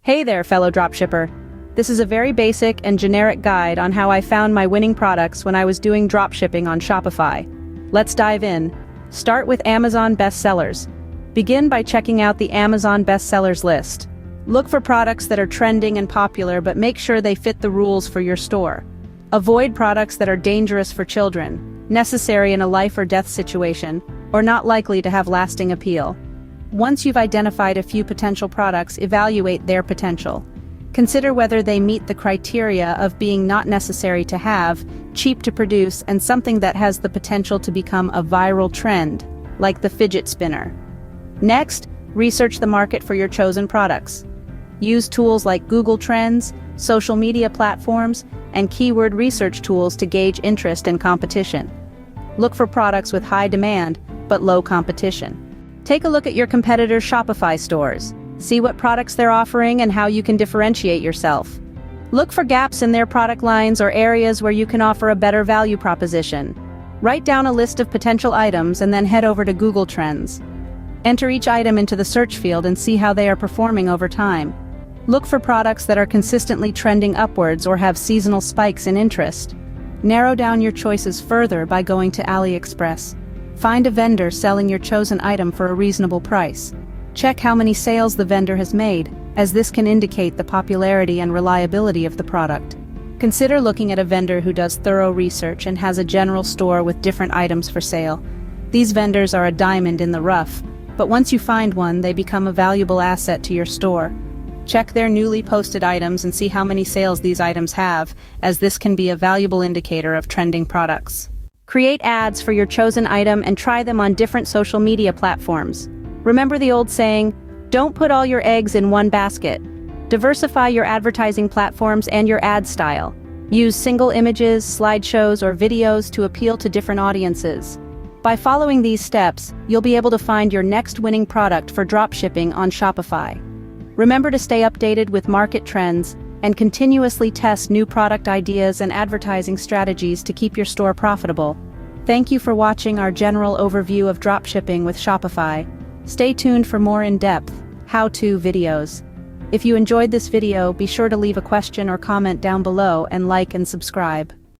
Hey there, fellow dropshipper. This is a very basic and generic guide on how I found my winning products when I was doing dropshipping on Shopify. Let's dive in. Start with Amazon bestsellers. Begin by checking out the Amazon bestsellers list. Look for products that are trending and popular, but make sure they fit the rules for your store. Avoid products that are dangerous for children, necessary in a life or death situation, or not likely to have lasting appeal. Once you've identified a few potential products, evaluate their potential. Consider whether they meet the criteria of being not necessary to have, cheap to produce, and something that has the potential to become a viral trend, like the fidget spinner. Next, research the market for your chosen products. Use tools like Google Trends, social media platforms, and keyword research tools to gauge interest and competition. Look for products with high demand, but low competition. Take a look at your competitors' Shopify stores. See what products they're offering and how you can differentiate yourself. Look for gaps in their product lines or areas where you can offer a better value proposition. Write down a list of potential items and then head over to Google Trends. Enter each item into the search field and see how they are performing over time. Look for products that are consistently trending upwards or have seasonal spikes in interest. Narrow down your choices further by going to Aliexpress. Find a vendor selling your chosen item for a reasonable price. Check how many sales the vendor has made, as this can indicate the popularity and reliability of the product. Consider looking at a vendor who does thorough research and has a general store with different items for sale. These vendors are a diamond in the rough, but once you find one, they become a valuable asset to your store. Check their newly posted items and see how many sales these items have, as this can be a valuable indicator of trending products. Create ads for your chosen item and try them on different social media platforms. Remember the old saying, don't put all your eggs in one basket. Diversify your advertising platforms and your ad style. Use single images, slideshows, or videos to appeal to different audiences. By following these steps, you'll be able to find your next winning product for dropshipping on Shopify. Remember to stay updated with market trends and continuously test new product ideas and advertising strategies to keep your store profitable. Thank you for watching our general overview of dropshipping with Shopify. Stay tuned for more in-depth, how-to videos. If you enjoyed this video, be sure to leave a question or comment down below and like and subscribe.